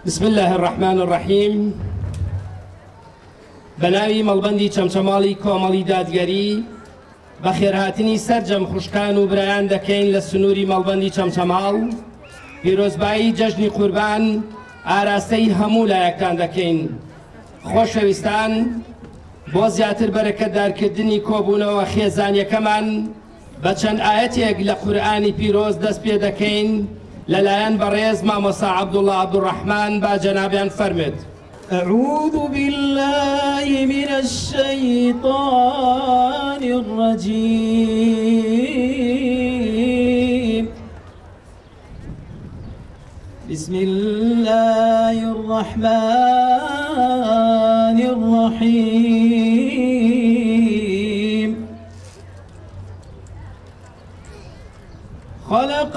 بسم الله الرحمن الرحيم. بناوی مەڵبەندی چەمچەماڵی کۆمەڵی دادگەری بە خێرهاتنی سەرجەم خوشکان و برایان دەکەین لە سنووری مەڵبەندی چەمچەماڵ. پیرۆزبایی جەژنی قوربان ئاراستەی هەموو لایەکان دەکەین. خۆشەویستان، بۆ زیاتر بەرەکەتدارکردنی کۆبوونەوە خێزانیەکەمان بە چەند ئاەتێک لە قورئانی پیرۆز دەست پێ دەکەین لەلایەن بەڕێز مامۆستا عەبدوڵڵا عەبدوڕەحمان با جەنابیان فەرمێت. أعوذ بالله من الشيطان الرجيم. بسم الله الرحمن الرحيم. خلق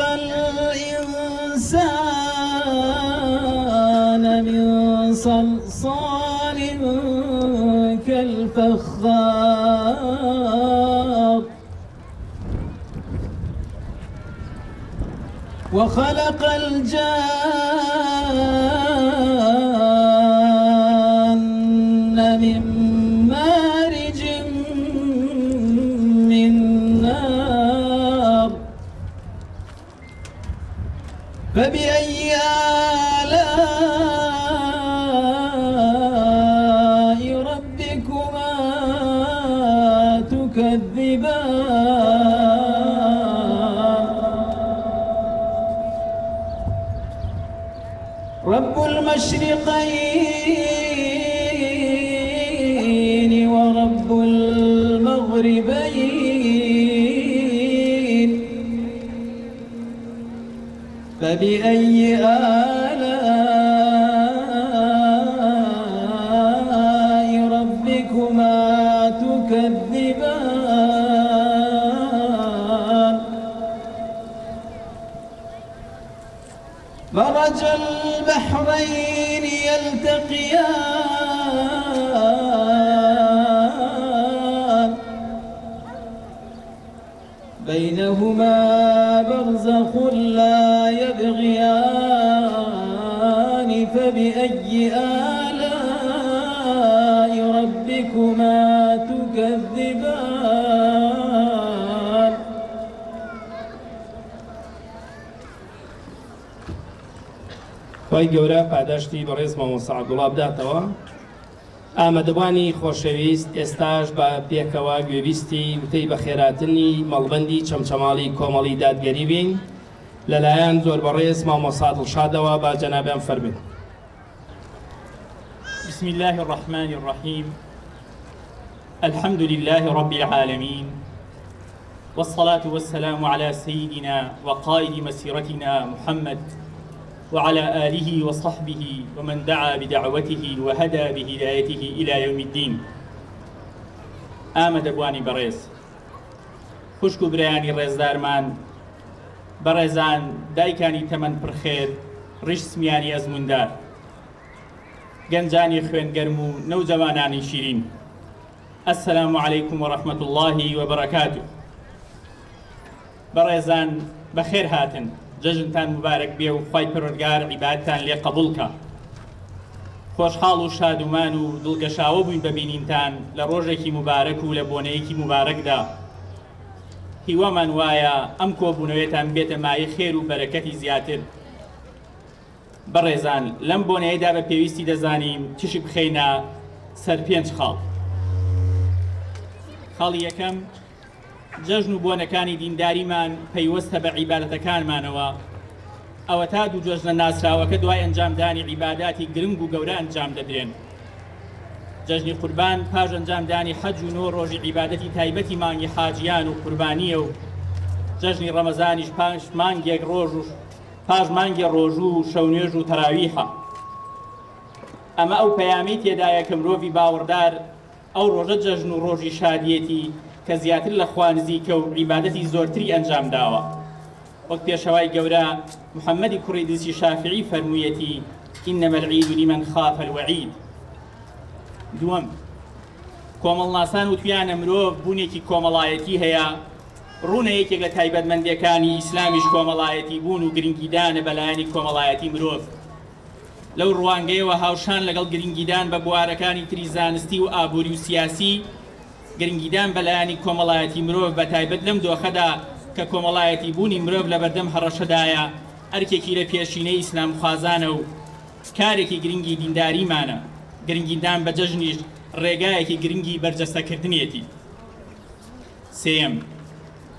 الإنسان من صلصال كالفخار وخلق الجان من مارج من نار. فبأي آلاء ربكما تكذبان؟ رب المشرقين ورب المغربين. فبأي آلاء ربكما تكذبان؟ مرج البحرين يلتقيان بينهما برزخ لا يبغيان. فبأي آلاء ربكما تكذبان؟ خی گەورە پاداشتی بەڕێز مامۆستا عەبدوڵڵا بداتەوە. ئامادەبوانی خۆشەویست، ئێستاش بە پێکەوە گوێبیستی وتەی بەخێراتنی مەڵبەندی چەمچەماڵی کۆمەڵی دادگەری بین لەلایەن زۆر بەڕێز مامۆستا دڵشادەوە با جەنابیان فەرمێت. بسم الله الرحمن الرحيم. الحمد لله رب العالمين، والصلاة والسلام على سيدنا وقائد مسيرتنا محمد وعلى آله وصحبه ومن دعا بدعوته وهدى بهدايته إلى يوم الدين. آمد أبواني بريز خوشكو برياني ريزدارمان بريزان دايكاني تمن برخير ريش سمياني أزموندار گەنجانی خوێنگەرم و نەوجەوانانی شیرین. السلام عليكم ورحمة الله وبركاته. بەڕێزان بەخێر هاتن، جەژنتان مبارەک بێ و خوای پەروەردگار عیبادتان لێ قبوڵکە. خۆشحاڵ و شادومان و دڵگەشاوە بووین ببینینتان لە ڕۆژێکی مبارەک و لە بۆنەیەکی مبارەکدا. هیوامان وایە ئەم کۆبوونەوەیەتان بێتە مایە خێر و بەرەکەتی زیاتر. بەڕێزان لەم بۆنەیەدا بە پێویستی دەزانین چشی بخەینە سەر 5 خاڵ. خاڵی یەکەم، جەژن و بۆنەکانی دینداریمان پەیوەستە بە عیبادەتەکانمانەوە. ئەوە تا دوو جەژنە ناسراوەکە دوای ئەنجامدانی عیباداتی گرنگ و گەورە ئەنجام دەدرێن. جەژنی قوربان پاش ئەنجامدانی حەج و 9 ڕۆژی عیبادەتی تایبەتی مانگی حاجیان و قوربانیە و جەژنی ڕەمەزانیش پاش مانگێک ڕۆژ و پاش مانگی ڕۆژوو و شەونێژ و تەراویحە. ئەمە ئەو پەیامی تێدایە کە مرۆڤی باوەڕدار ئەو ڕۆژە جەژن و ڕۆژی شادیەتی کە زیاتر لە خوا نزیکە و عیبادەتی زۆرتری ئەنجام داوە. وەک پێشەوای گەورە محەممەدی کوڕی دسی شافعی فەرموویەتی إنما العيد لمن خاف الوعيد. دووەم، کۆمەڵناسان وتویانە مرۆڤ بوونێکی کۆمەڵایەتی هەیە، ڕوونە یەکێک لە تایبەتمەندیەکانی ئیسلامیش کۆمەڵایەتی بوون و گرنگیدانە بەلایەنی کۆمەڵایەتی مرۆڤ. لەو ڕوانگەیەوە هاوشان لەگەڵ گرنگیدان بە بوارەکانی تری زانستی و ئابووری و سیاسی گرنگیدان بەلایانی کۆمەڵایەتی مرۆڤ بە تایبەت لەم دۆخەدا کە کۆمەڵایەتی بوونی مرۆڤ لە بەردەم هەڕەشەدایە ئەرکێکی لە پێشینەی ئیسلام خوازانە و کارێکی گرنگی دینداریمانە. گرنگیدان بە جەژنیش ڕێگایەکی گرنگی بەرجەستەکردنیەتی. سێم،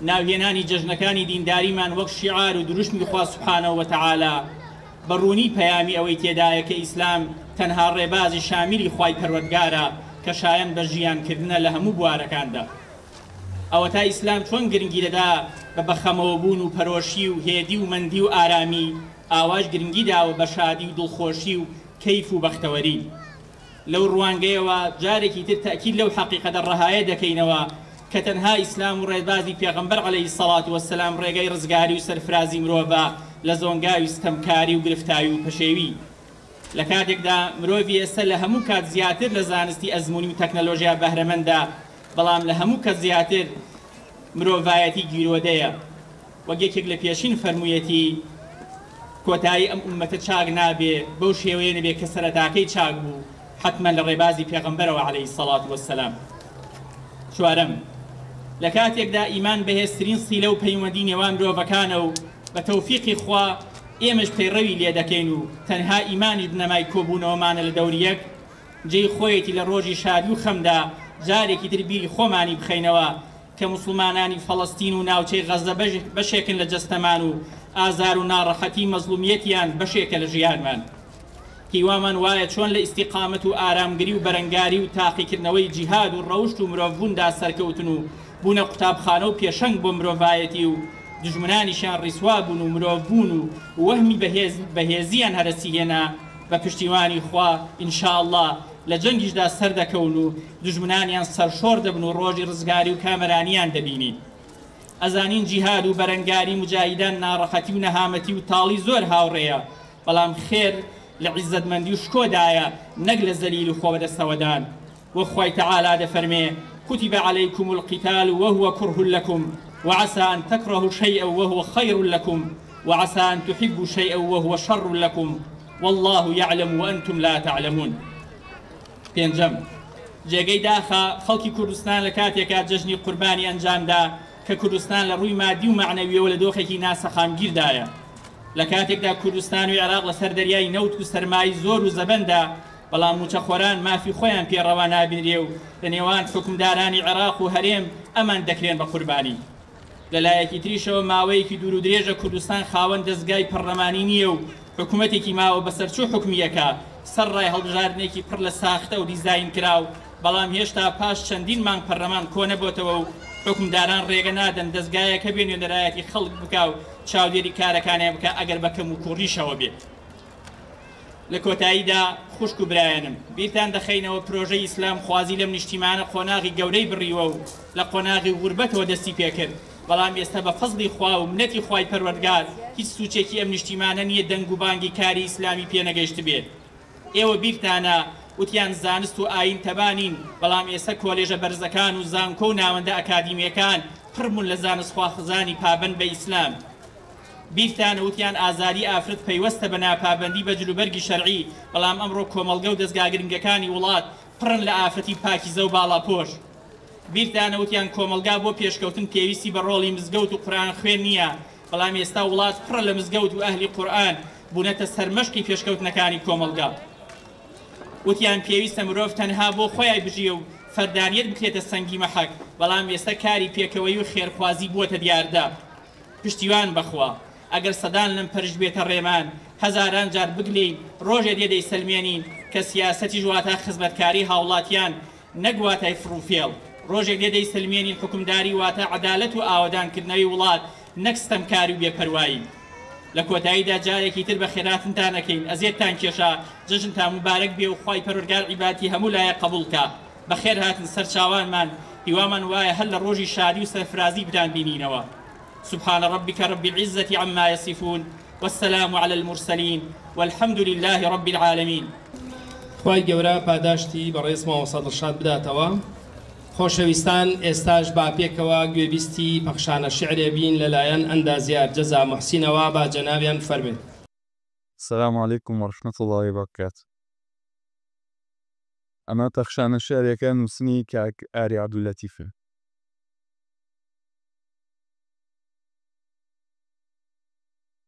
ناوهێنانی جەژنەکانی دینداریمان وەک شیعار و دروشمی خوا سوبحانەهو وتەعالا بەڕوونی پەیامی ئەوەی تێدایە کە ئیسلام تەنها ڕێبازی شامیلی خوای پەروەردگارە کە شایەن بە ژیانکردنە لە هەموو بوارەکاندا. ئەوە تا ئیسلام چۆن گرنگی دەدا بە بەخەمەوە بوون و پەرۆشی و هێدی و مەندی و ئارامی، ئاواش گرنگی داوە بە شادی و دڵخۆشی و کەیف و بەختەوەری. لەو ڕوانگەیەوە جارێکی تر تەکید لەو حەقیقەتە ڕەهایە دەکەینەوە کە تەنها ئیسلام و ڕێبازی پێغەمبەر عەلەیهی سەڵات وەسەلام ڕێگەی ڕزگاری و سەرفرازی مرۆڤە لە زۆنگاوی ستەمکاری و گرفتاری و پەشێوی. لە کاتێکدا مرۆڤی ئێستا لە هەموو کات زیاتر لە زانستی ئەزموونی و تەکنەلۆژیا بەهرەمەندە، بەڵام لە هەموو کەس زیاتر مرۆڤایەتی گیرۆدەیە. وەک یەکێک لە پێشین فەرموویەتی کۆتایی ئەم ئومەتە چاک نابێ بەو شێوەیە نەبێ کە سەرەتاکەی چاک بوو حتمما لە ڕێبازی پێغەمبەرەوە عەلەیهی سەڵات وەسەلام. چوارەم، لە کاتێکدا ئیمان بەهێزترین سیلە و پەیوەندی نێوان مرۆڤەکانە و بە تەوفیقی خوا ئێمەش پەیڕەوی لێ دەکەین و تەنها ئیمانی بنەمای کۆبوونەوەمانە لە دەوریەک، جێی خۆیەتی لە ڕۆژی شادی و خەمدا جارێکی تر بیری خۆمانی بخەینەوە کە موسڵمانانی فەڵەستین و ناوچەی غەزە بەشێکن لە جەستەمان و ئازار و ناڕەحەتی مەزلومیەتیان بەشێکە لە ژیانمان. هیوامان وایە چۆن لە ئیستیقامەت و ئارامگری و بەرەنگاری و تاقیکردنەوەی جیهاد و ڕەوشت و مرۆڤبووندا سەرکەوتن و بوونە قوتابخانە و پێشەنگ بۆ مرۆڤایەتی و دژمنانیشان ڕیسوا بوون و مرۆڤبوون و وەهمی بەهێزیان هەرەسی هێنا بە پشتیوانی خوا ئینشاءڵڵا لە جەنگیشدا سەردەکەون و دژمنانیان سەرشۆڕ دەبن و ڕۆژی ڕزگاری و کامەرانیان دەبینین. ئەزانین جیهاد و بەرەنگاری مجاهیدان ناڕەحەتی و نەهامەتی و تاڵی زۆر هاوڕێیە، بەڵام خێر لە عیزەتمەندی و شکۆدایە نەک لە زەلیل و خۆبەدەستەوەدان. وەخوای تەعالا دەفەرمێ كتب عليكم القتال وهو كره لكم وعسى أن تكرهوا شيئا وهو خير لكم وعسى أن تحبوا شيئا وهو شر لكم والله يعلم وأنتم لا تعلمون. پێنجەم، جێگەی داخە خەڵکی کوردستان لە کاتێکا جەژنی قوربانی ئەنجامدا کە کوردستان لە ڕووی مادی و معنەویەوە لە دۆخێکی ناسەخامگیردایە. لە کاتێکدا کوردستان و عێراق لەسەر دەریای نەوت و سەرمای زۆر و زەبەندا، بەڵام موچەخۆران مافی خۆیان پێڕەوا نابینرێ و لە نێوان حکومدارانی عێراق و هەرێم ئەمان دەکرێن بە قوربانی. لەلایەکی تریشەوە ماوەیەکی دوور و درێژە کوردستان خاوەن دەستگای پەرلەمانی نییە و حکوومەتێکی ماوە بەسەرچوو حکومیەکە سەرڕای هەڵبژاردنێکی پڕ لە ساختە و دیزاین کراو، بەڵام هێشتا پاش چەندین مانگ پەرلەمان کۆ نەبووتەوە و حکومداران ڕێگە نادەن دەستگایەکە بێن و نەرایەتی خەڵک بکا و چاودێری کارەکانیان بکە ئەگەر بەکەم و کوڕیشەوە بێت. لە کۆتاییدا خوشک و برایانم، بیرتان دەخەینەوە پرۆژەی ئیسلام خوازی لەم نیشتیمانە قۆناغی گەورەی بڕیوە و لە قۆناغی غوربەتەوە دەستی پێکرد، بەڵام ئێستا بە فەزلی خوا و منەتی خوای پەروەردگار هیچ سوچێکی ئەم نیشتیمانە نییە دەنگ و بانگی کاری ئیسلامی پێنەگەیشت بێت. ئێوە بیرتانە وتیان زانست و ئاین تەبانین، بەڵام ئێستا کۆلێژە بەرزەکان و زانکۆ و ناوەندە ئەکادیمیەکان پڕبوون لە زانست خواخزانی پابەند بە ئیسلام. بیرتانە وتیان ئازادی ئافرەت پەیوەستە بە ناپابەندی بە جلوبەرگی شەرعی، بەڵام ئەمڕۆ کۆمەڵگە و دەستگا گرنگەکانی وڵات پڕن لە ئافرەتی پاکیزە و باڵاپۆش. بیرتانە وتیان کۆمەلگا بۆ پێشکەوتن پێویستی بە ڕۆڵی مزگەوت و قورئان خوێن نییە، بەڵام ئێستا وڵات پڕ لە مزگەوت و ئەهلی قورئان بوونەتە سەرمەشقی پێشکەوتنەکانی کۆمەلگا. وتیان پێویستە مرۆڤ تەنها بۆ خۆیای بژیە و فەردانیەت بکرێتە سەنگی مەحەک، بەڵام ئێستا کاری پێکەوەی و خێرخوازی بووەتە دیاردا. پشتیوان بەخوا ئەگەر سەدان لەم پەرش بێتە ڕێمان، هەزاران جار بگلین ڕۆژێ دێدەی سەلمێنین کە سیاسەتی ژواتە خزمەتکاری هاوڵاتیان نەگواتای فڕوفێڵ، ڕۆژێک دێدەی سەلمێنین حکومداری واتە عەدالەت و ئاوەدانکردنەوەی وڵات نەک ستەمکاری و بێپەروایی. لە کۆتاییدا جارێکی تر بە خێراتنتان نەکەین، ئەزیێتتان کێشە، جەژنتان مبارەک بێ و خوای پەروەردگار عیبادەتی هەموو لایە قبوڵکە. بەخێر هاتن سەر چاوانمان، هیوامان وایە هەر لە ڕۆژی شادی و سەرفرازی بدان بینینەوە. سبحان ربك رب العزة عما يصفون والسلام على المرسلين والحمد لله رب العالمين. خوای گەورە پاداشتی بەڕێز مامۆستا دڵشاد بداتەوە. خۆشەویستان، ئێستاش با پێکەوە گوێبیستی پەخشانە شیعرێ بین لەلایەن ئەندازیار جەزا موحسینەوە با جەنابیان فەرمێت. السلام عليكم ورحمة الله وبركاته. أنا تخشان الشعر كان مسني كاك آري عبد اللطيف.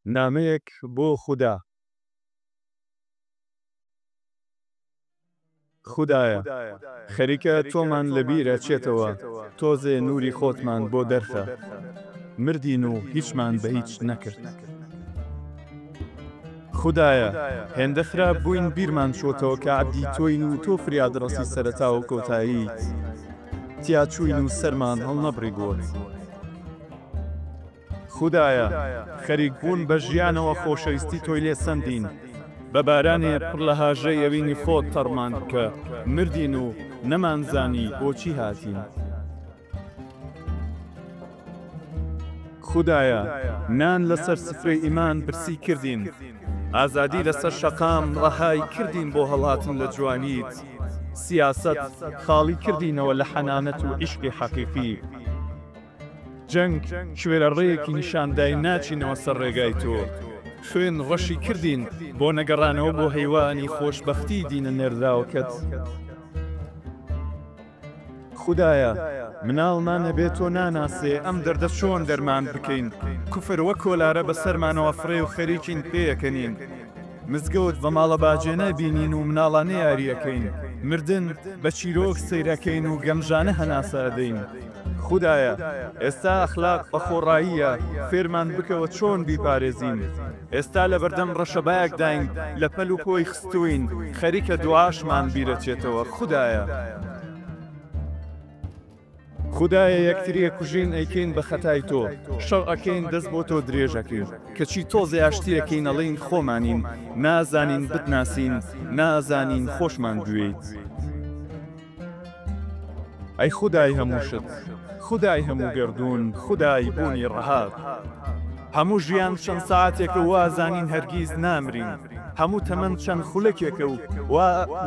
ناميك بو خدا. خدایە خەریکە تۆمان لەبیرە چێتەوە تۆزێ نوری خۆتمان بۆ دەرخە مردین و هیچمان بە هیچ نەکرد خدایە هێندە خراپ بووین بیرمان چۆتەوە کە عەبدی تۆین و تۆ فریادڕەسی سەرەتا و کۆتاییت تیا چووین و سەرمان هەڵنەبڕی گۆت خدایە خەریک بوون بە ژیانەوە خۆشەویستی تۆی لێ سەندین بە بارانێ پڕ لە هاژەی ئەوینی خۆت تەڕمان بکە مردین و نەمانزانی بۆچی هاتین خدایە نان لەسەر سفرەی ئیمان برسی کردین ئازادی لەسەر شەقام ڕەهای کردین بۆ هەڵاتن لە جوانیت سیاست خاڵی کردینەوە لە حەنانەت و عیشقی حەقیقی جەنگ شوێرە ڕێیەکی نیشاندای ناچینەوە سەر ڕێگای تۆ خوێن ڕەشی کردین بۆ نەگەڕانەوە بۆ هەیوانی خۆشبەختی دینە نێرداوکەت خدایە مناڵمانە بێت تۆ ناناسێ ئەم دەردە چۆن دەرمان بکەین کوفر وە کۆلارە بەسەرمانەوە فڕێ و خەریکین پێیەکەنین مزگەوت بە ماڵە باجێنە بینین و مناڵانە یاریەکەین مردن بە چیرۆک سەیرەکەین و گەمژانە هەناسەدەین خدایە ئێستا ئەخلاق بە خۆڕاییە فێرمان بکەوە چۆن بیپارێزین ئێستا لە بەردەم ڕەشەبایەک داین لە پەل و پۆی خستوین خەریکە دوعاشمان بیرەچێتەوە خدایە خدایە یەکتریە کوژین ئەیکەین بە خەتای تۆ شەڕ ئەکەین دەست بۆ تۆ درێژەکەین کەچی تۆزێ ئاشتیەکەین ئەڵێین خۆمانین نازانین بتناسین نازانین خۆشمان گوێیت ئەی خودای هەمووشت خدای هەموو گردون خدای بوونی ڕەهات هەموو ژیان چەند ساعتێکە وازانین هەرگیز نامرین هەموو تەمەند چەند خولەکێکە و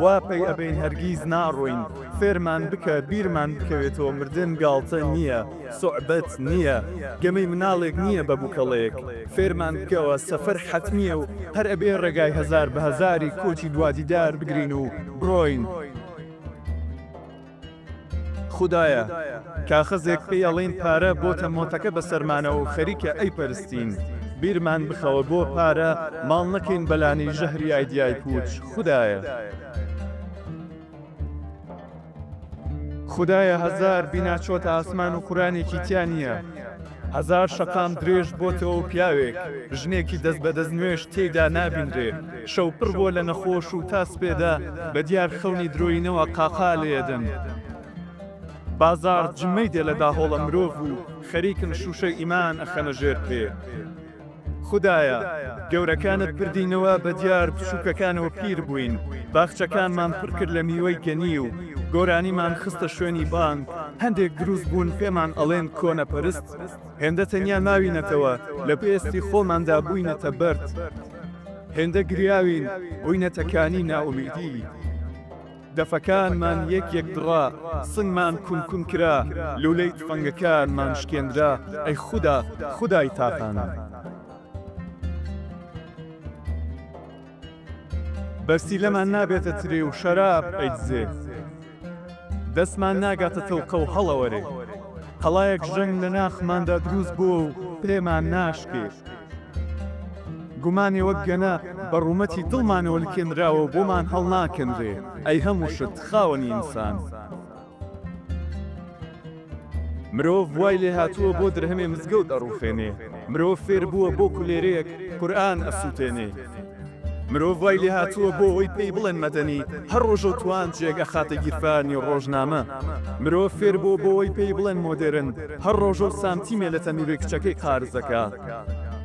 وا پێی ئەبین هەرگیز ناڕۆین فێرمان بکە بیرمان بکەوێتەوە مردن گاڵتە نییە سوعبەت نییە گەمەی مناڵێک نییە بە بووکەڵەیەک فێرمان بکەوە سەفەر حەتمیە و هەر ئەبێ ڕێگای هەزار بە هەزاری کۆچی دوادیدار بگرین و بڕۆین خدایە کاخەزێک پێی ئەڵێن پارە بۆتە مۆتەکە بەسەرمانەوە و خەریکە ئەی پەرستین بیرمان بخەوە بۆ پارە ماڵ نەکەین بەلانی ژەهری ئایدیای پوچ خدایە خدایە هەزار بیناچۆتە ئاسمان و قورانێکی تیانە هەزار شەقام درێژ بۆتەوە و پیاوێک ژنێکی دەست بەدەست نوێش تێیدا نابینرێ شەو پڕ بۆ لە نەخۆش و تاس پێدا بە دیار خەونی درۆینەوە قاقا لێدەن بازار جمەی دێ لە داهۆڵە مرۆڤ و خەریکن شوشەی ئیمان ئەخەنە ژێر پێ خدایە گەورەکانت بردینەوە بە دیار بچووکەکانەوە پیر بووین باخچەکانمان پڕ کرد لە میوەی گەنی و گۆرانیمان خستە شوێنی بانگ هەندێک دروست بوون پێمان ئەڵێن کۆنەپەرست هێندە تەنیا ماوینەتەوە لە پێستی خۆماندا بووینەتە بەرد هێندە گریاوین بووینەتەکانی ناومیدی دەفەکانمان یەک دڕا سنگمان کونکون کرا لولەی تفەنگەکانمان شکێنرا ئەی خوددا خدای تاقانە بەرسی لەمان نابێتە ترێ و شەراب ئەیدزێ دەستمان ناگاتە تەوقە و هەڵەوەرێ هەڵایەک ژەنگ لە ناخماندا دروست بووە و پێمان ناشکێ گومانی وەک گەنە بە ڕوومەتی دڵمانەوە لکێنراوە بۆمان هەڵ ناکەنرێ ئەی هەموو شت خاوەنی ئینسان مرۆڤ وای لێ هاتووە بۆ درهەمێ مزگەوت ئەڕووخێنێ مرۆڤ فێر بووە بۆ کولێرەیەک قورئان ئەسووتێنێ مرۆڤ وای لێ هاتووە بۆ ئەوی پێی بڵێن مەدەنی هەر ڕۆژە و توان جێگە خاتە گیرفانی ڕۆژنامە مرۆڤ فێر بووە بۆ ئەوی پێی بڵێن مۆدێرن هەر ڕۆژە و سامتیمێ لە تەنوورێ کچەکەی قارز دەکات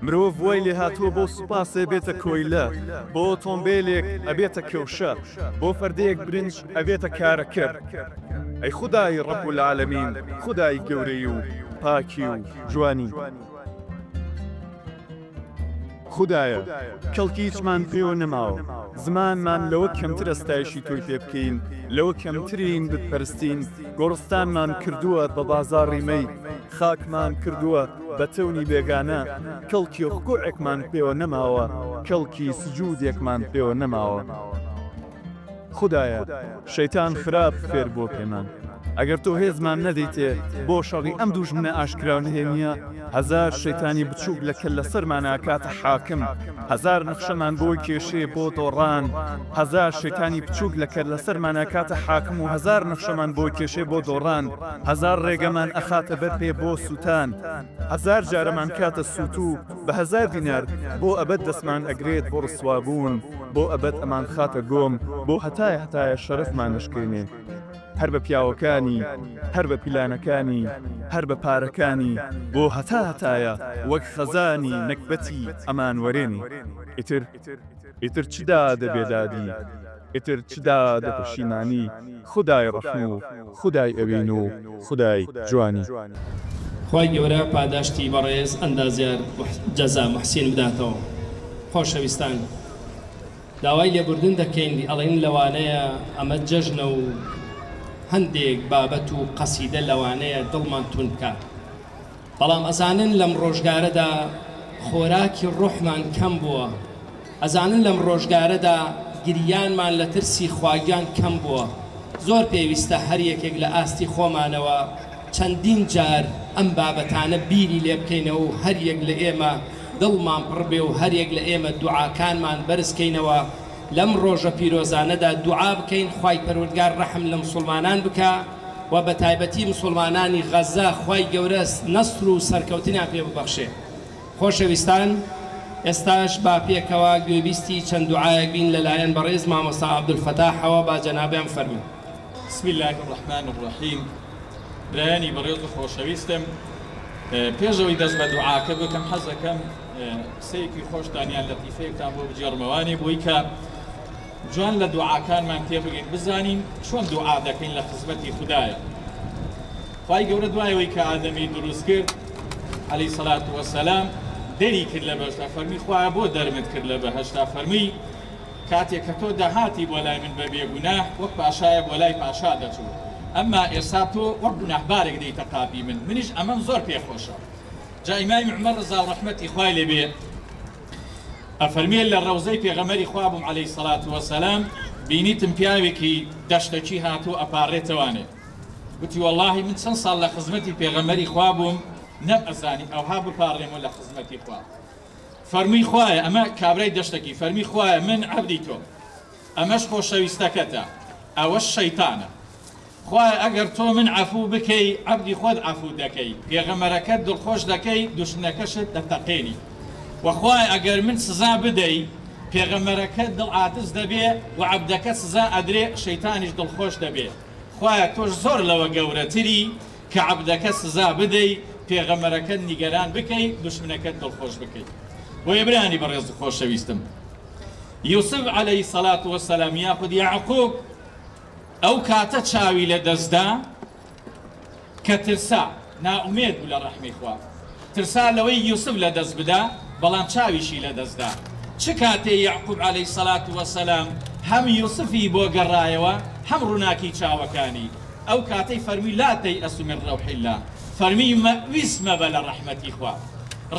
مرۆڤ وای لێ هاتووە بۆ سوپاسێ بێتە کۆیلە بۆ ئۆتۆمبێلێک ئەبێتە کەوشە بۆ فەردەیەک برنج ئەبێتە کارەکرد ئەی خودای ڕەب العالەمین خودای گەورەی و پاکی و جوانی خدایە کەڵکی هیچمان پێوە نەماوە زمانمان لەوە کەمتر ئەستایشی تۆی پێ بکەین لەوە کەمترین بتپەرستین گۆڕستانمان کردووە بە بازاڕی مەی خاکمان کردووە بە تەونی بێگانە کەڵکی خوکوعێکمان پێوە نەماوە کەڵکی سجودێکمان پێوە نەماوە خدایە شەیتان خراپ فێر بۆ پێمان ئەگەر تۆ هێزمان نەدەیتێ بۆ شەڕی ئەم دوژمنە ئاشکراو نهێنیە هەزار شەیتانی بچووک لەکە لە سەرمانە کاتە حاکم هەزار نەخشەمان بۆی کێشێ بۆ دۆڕان هەزار شەیتانی بچووک لەکە لە سەرمانە کاتە حاکم و هەزار نەخشەمان بۆی کێشێ بۆ دۆڕان هەزار ڕێگەمان ئەخاتە بەر پێ بۆ سووتان هەزار جارەمان کاتە سووتوو بە هەزار دینار بۆ ئەبەت دەستمان ئەگرێت بۆ ڕسوابوون بۆ ئەبەت ئەمان خاتە گۆم بۆ هەتایە شەرفمان نشکێنێ هەر بە پیاوەکانی هەر بە پیلانەکانی هەر بە پارەکانی بۆ هەتایە وەک خەزانی نەکبەتی ئەمان وەرێنی ئیتر چدا دەبێدادی ئیتر چدا دەپەشیمانی خودای ڕەحم و خودای ئەوین و خودای جوانی خی گەورە پاداشتی بەڕێز ئەندازیار جەزا محسین بداتەوە خۆشەویستان داوای لێبوردن دەکەین ئەڵێن لەوانەیە ئەمە جەژنە و هەندێک بابەت و قەسیدە لەوانەیە دڵمان تون بکات بەڵام ئەزانن لەم ڕۆژگارەدا خۆراکی ڕۆحمان کەم بووە ئەزانن لەم ڕۆژگارەدا گریانمان لە ترسی خواگیان کەم بووە زۆر پێویستە هەر یەکێک لە ئاستی خۆمانەوە چەندین جار ئەم بابەتانە بیری لێ بکەینەوە و هەر یەک لە ئێمە دڵمان پڕبێ و هەر یەک لە ئێمە دوعاکانمان بەرزکەینەوە لەم ڕۆژە پیرۆزانەدا دوعا بکەین خوای پەروەردگار ڕەحم لە مسلمانان بکە و بە تایبەتی مسلمانانی غەزە خوای گەورە نەسر و سەرکەوتنیان پێ ببەخشێ خۆشەویستان ئێستاش با پێکەوە گوێبیستی چەند دوعایەک بین لەلایەن بەڕێز مامۆستا عەبدولفەتاحەوە با جەنابیان فەرموون بسم الله الرحمن الرحیم برایانی بەڕێز و خۆشەویستم پێشەوەی دەست بە دوعاکە بکەم حەز دەکەم قسەیەکی خۆشتانیان لەتیفەیەکتان بۆ بجێڕمەوانی بۆی کە جوان لە دوعاکانمان تێبگەین بزانین چۆن دوعا دەکەین لە خزمەتی خوددایە خوای گەورە دوایەوەی کە ئادەمی دروست کرد عەلەیهی سەڵات وەسەلام دەری کرد لە بەهەشتا فەرمی خوایە بۆ دەرمت کرد لە بەهەشتا فەرمی کاتێک کە تۆ داهاتی بۆ لای من بە بێگوناه وەک پاشایە بۆ لای پاشا دەچوو ئەمما ئێستا تۆ وەک گوناهبارێک دەیتە قاپی منیش ئەمەم زۆر پێخۆشە جا ئیمامی عومەر ڕەزا و ڕەحمەتی خوای لێبێ ئەفەرمێ لە ڕەوزەی پێغەمبەری خوا بووم عەلەیهی سەڵات وەسەلام بینیتم پیاوێکی دەشتەکی هاتوو ئەپارڕێتەوانێ گوتی وەڵڵاهی من چەند ساڵ لە خزمەتی پێغەمبەری خوا بووم نەم ئەزانی ئەوها بپارڕێمەوە لە خزمەتی خوا فەرمی خوایە ئەمە کابرای دەشتەکی فەرمی خوایە من عەبدی تۆ ئەمەش خۆشەویستەکەتە ئەوەش شەیتانە خوایە ئەگەر تۆ من عەفوو بکەی عەبدی خۆت عەفوو دەکەی پێغەمبەرەکەت دڵخۆش دەکەی دوشمنەکەشت دەتەقێنی وەخوای ئەگەر من سزا بدەی پێغەمبەرەکەت دڵعاتز دەبێ و عەبدەکە سزا ئەدرێ شەیتانیش دڵخۆش دەبێ خوایە تۆش زۆر لەوە گەورەتری کە عەبدەکە سزا بدەی پێغەمبەرەکەت نیگەران بکەی دوشمنەکەت دڵخۆش بکەی بۆ یەبرانی بەڕێز و خۆشەویستم یوسف عەلەیهی سەڵات وەسەلام یاخود یاعقوب ئەو کاتە چاوی لە دەستدا کە ترسا ناومێد بوو لە ڕەحمی خوا ترسا لەوەی یوسف لە دەست بدا بەڵام چاویشی لە دەستدا چ کاتێ یعقوب عەلەیهی سەڵات وەسەلام هەم یوسفی بۆ گەڕایەوە هەم ڕووناکی چاوەکانی ئەو کاتەی فەرمی لا تەیئەسوا من ڕەوحی الله فەرمی ویس مەبە لە ڕەحمەتی خوا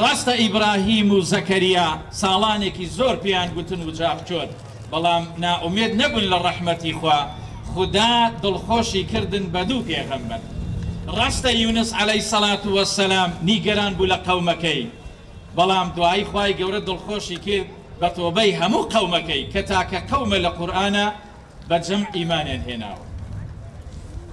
ڕاستە ئیبراهیم و زەکەریا ساڵانێکی زۆر پێیان گوتن و جاقچۆت بەڵام ناومێد نەبوون لە ڕەحمەتی خوا خدا دڵخۆشی کردن بە دوو پێغەمبەر ڕاستە یونس عەلەیهی سەڵات وەسەلام نیگەران بوو لە قەومەکەی بەڵام دوایی خوای گەورە دڵخۆشی کرد بە تۆبەی هەموو قەومەکەی کە تاکە قەومە لە قورئانە بە جەمع ئیمانیان هێناوە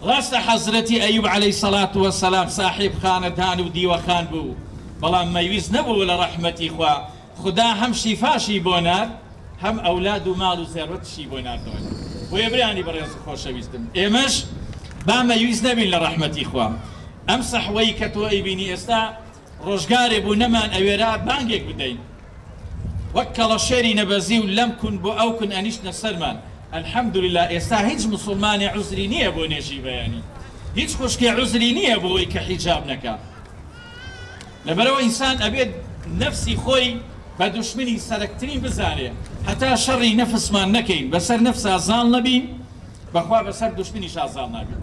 ڕاستە حەزرەتی ئەیوب عەلەیهی سەڵات وەسەلام ساحیب خانەدان و دیوەخان بوو بەڵام مەویست نەبوو لە ڕەحمەتی خوا خدا هەم شیفاشی بۆ نار هەم ئەولاد و ماڵ و زێڕەتشی بۆ ناردەوە بۆ یەبرانی بەڕێز و خۆشەویستم ئێمەش با مەویست نەبین لە ڕەحمەتی خوا ئەم سەحوەی کە تۆ ئەیبینی ئێستا ڕۆژگارێ بوو نەمان ئەوێرا بانگێک بدەین وەک کەڵەشێری نەبەزی و لەم کون بۆ ئەو کون ئەنیشتە سەرمان الحەمدولله ئێستا هیچ موسڵمانی عوزری نییە بۆ نێژی بەیانی هیچ خوشکێ عوزری نییە بۆ ئەوەی کە حیجاب نەکات لەبەرەوە ئینسان ئەبێت نەفسی خۆی بە دوشمنی سەرەکترین بزانێ هەتا شەڕی نەفسمان نەکەین بەسەر نەفس ئازاڵ نەبین بەخوا بەسەر دوشمنیش ئازاڵ نابین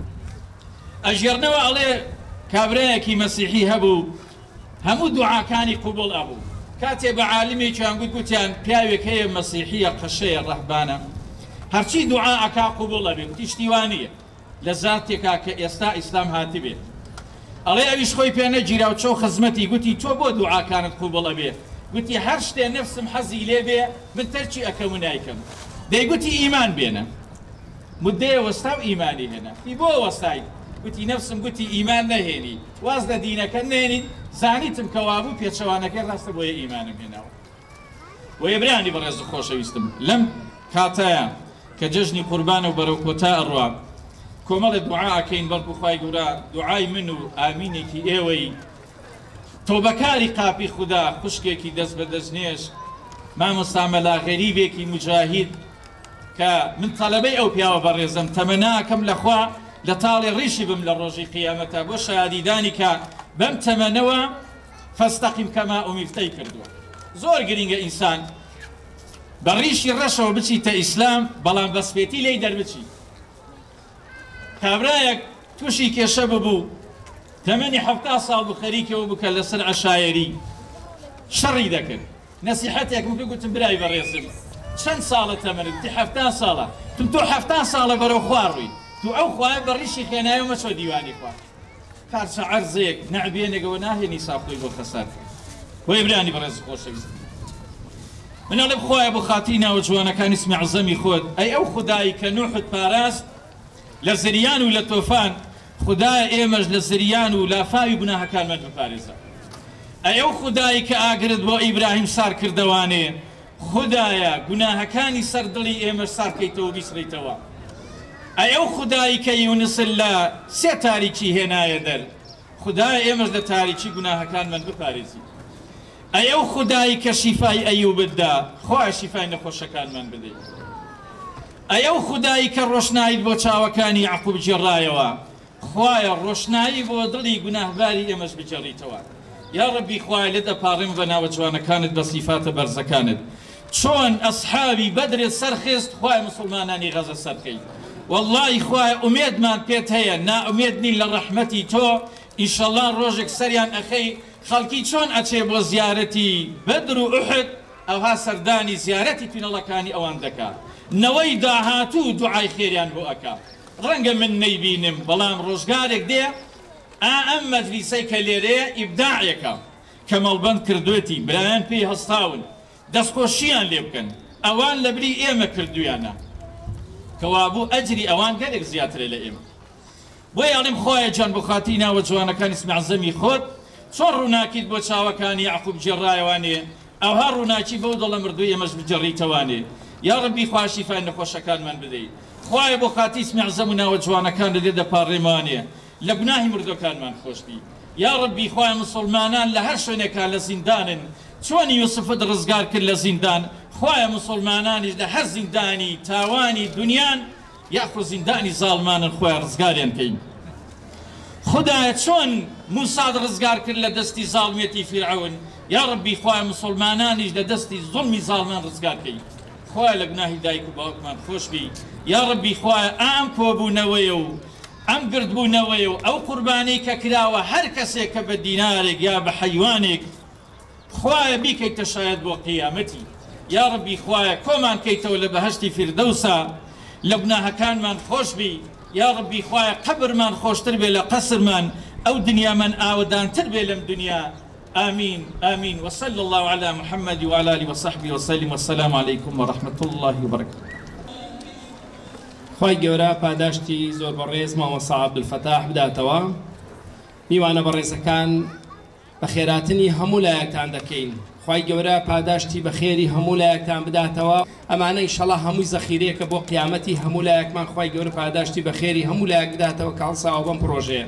ئەژێرنەوە ئەڵێ کابرایەکی مەسیحی هەبوو هەموو دوعاکانی قوبوڵ ئەبوو کاتێ بە عالمێکیان گوتیان پیاوێک هەیە مەسیحیە قەشەیە ڕەهبانە هەرچی دوعا ئەکا قوبوڵ ئەبێ تیشتیوانیە لە زاتێکا کە ئێستا ئیسلام هاتی بێت ئەڵێ ئەویش خۆی پێ نەگیرا و چۆ خزمەتی گوتی تۆ بۆ دوعاکانت قوبوڵ ئەبێ گوتی هەر شتێ نەفسم حەزی لێ بێ من تەرکی ئەکەم و نایکەم دەیگوتی ئیمان بێنە مدەیە وەستا و ئیمانی هێنا ی بۆ وەستای گوتی نەفسم گوتی ئیمان نەهێنی واز لە دینەکە نێنیت زانیتم کەوابوو پێچەوانەکەی ڕاستە بۆیە ئیمانم هێناوە وەیەبرانی بەڕێز و خۆشەویستم لەم کاتەیە کە جەژنی قوربانە و بەرەو کۆتا ئەڕوا کۆمەڵێ دوعاکەین بەڵکو خوای گەورە دوعای من و ئامینێکی ئێوەی تۆبەکاری قاپی خوددا خوشکێکی دەست بە دەستنێش مامۆستا مەلا غەریبێکی مجاهید کە من تەلەبەی ئەو پیاوە بەڕێزم تەمەناکەم لەخوا لە تاڵی ڕیشی بم لە ڕۆژی قیامەتە بۆ شایادیدانی کە بەم تەمەنەوە فەستەقیم کەما ئومیفتەی کردووە زۆر گرینگە ئینسان بە ڕیشی ڕەشەوە بچیتە ئیسلام بەڵام بەسپێتی لێی دەربچی کابرایەک تووشی کێشە ببوو تەمەنی 70 ساڵ بوو خەریکەوە بکە لەسەر عەشایەری شەڕی دەکرد نەسیحەتێک بکە گوتم برای بەڕێزم چەند ساڵە تەمەنت گوتی 70 ساڵە تۆ 70 ساڵە بەرەو خوا ڕووی تو ئەو خوای بە ڕیشی خێنایە و مەچۆ دیوانی خوا کارچە عەرزێک نەعبێنێکەوە ناهێنی ساخۆی بۆ خەسەر وەی برانی بەڕێز خۆشەویست من ئەڵێم خوایە بۆ خاتری ناوە جوانەکانی اسمی عەزەمی خۆت ئەی ئەو خودایی کە نوحت پاراست لە زریان و لە تۆفان خدایە ئێمەش لە زریان و لافاوی گوناهەکانمان بپارێزە ئەی ئەو خودایی کە ئاگرت بۆ ئیبراهیم سار کردەوانێ خدایە گوناهەکانی سەردڵی ئێمەش سارکەیتەوە بیسڕیتەوە ئەی ئەو خودایی کە یونس لە سێ تاریکی هێنایە دەر خدایە ئێمەش لە تاریکی گوناهەکانمان بپارێزی ئەی ئەو خودایی کە شیفای ئەیوبت دا خۆی شیفای نەخۆشەکانمان بدەیت ئەی ئەو خودایی کە ڕۆشنایت بۆ چاوەکانی یعقوب جێڕایەوە خوایە ڕۆشنایی بۆ دڵی گوناهباری ئێمەش بجێڕیتەوە یا ڕەبی خوای لێ دەپاڕێم بە ناوە جوانەکانت بە سیفاتە بەرزەکانت چۆن ئەسحابی بەدرێت سەرخست خوای مسلمانانی غەزە سەرکەیت واللهی خوای ئومێدمان پێت هەیە نائومێد نین لە ڕەحمەتی تۆ ئینشەڵڵا ڕۆژێک سەریان ئەخەی خەڵکی چۆن ئەچێ بۆ زیارەتی بەدر و ئوحد ئەوها سەردانی زیارەتی توێنەڵەکانی ئەوان دەکات نەوەی داهاتوو دوعای خێریان بۆ ئەکا ڕەنگە من نەیبینم بەڵام ڕۆژگارێک دێ ئەم مەجلیسەی کە لێرەیە ئیبداعێکە کە مەڵبەند کردوێتی برایان پێی هەستاون دەستخۆشییان لێ بکەن ئەوان لە بری ئێمە کردویانە کەوابوو ئەجری ئەوان گەلێک زیاترە لە ئێمە بۆی ئەڵێم خۆیە جان بۆ خاتی ناوە جوانەکانی اسمی عەزەمی خۆت چۆن ڕووناکیت بۆ چاوەکانی یعقوب جێڕایەوانێ ئەوها ڕووناکی بەو دڵە مردووی ئێمەش بجێڕیتەوانێ یا ڕەبی خوا شیفای نەخۆشەکانمان بدەیت خوایە بۆ خاتی اسمی عەزەم و ناوە جوانەکان لە لێ دەپاڕێمانێ لە گوناهی مردوەکانمان خۆشبی یا ڕەبی خوای مسلمانان لە هەر شوێنێکا لە زیندانن چۆن یوسفت ڕزگار کرد لە زیندان خوایە مسلمانانیش لە هەر زیندانی تاوانی دنیان یاخۆ زیندانی زاڵمانن خوای ڕزگاریان کەین خدایە چۆن موساد ڕزگار کرد لە دەستی زاڵمێتی فیرعەون یا ڕەبی خوای مسلمانانیش لە دەستی زوڵمی زاڵمان ڕزگار کەین خوای لە گوناهی دایک و باوکمان خۆشبی یا ڕەبی خوایە ئەم کۆبوونەوەیە و ئەم گردبوونەوەی و ئەو قوربانەی کە کراوە هەر کەسێک کە بە دینارێک یا بە حەیوانێک خوایە بیکەیتە شاید بۆ قیامەتی یا ڕەبی خوایە کۆمان کەیتەوە لە بەهەشتی فیردەوسا لە گوناهەکانمان خۆشبی یا ڕەبی خوایە قەبرمان خۆشتر بێ لە قەسرمان ئەو دنیامان ئاودانتر بێ لەم دنیا آمين آمين وصلى الله على محمد وعلى آله وصحبه وسلم والسلام عليكم ورحمة الله وبركاته خوای گەورە پاداشتی زۆر بەڕێز مامۆستا عەبدولفەتاح بداتەوە میوانە بەڕێزەکان بە خێراتنی هەموو لایەکتان دەکەین خوای گەورە پاداشتی بە خێری هەموو لایەکتان بداتەوە ئەمانە ئینشەڵڵا هەمووی زەخیرەیەکە بۆ قیامەتی هەموو لایەکمان خوای گەورە پاداشتی بە خێری هەموو لایەک بداتەوە کە هەڵساوە بەم پرۆژەیە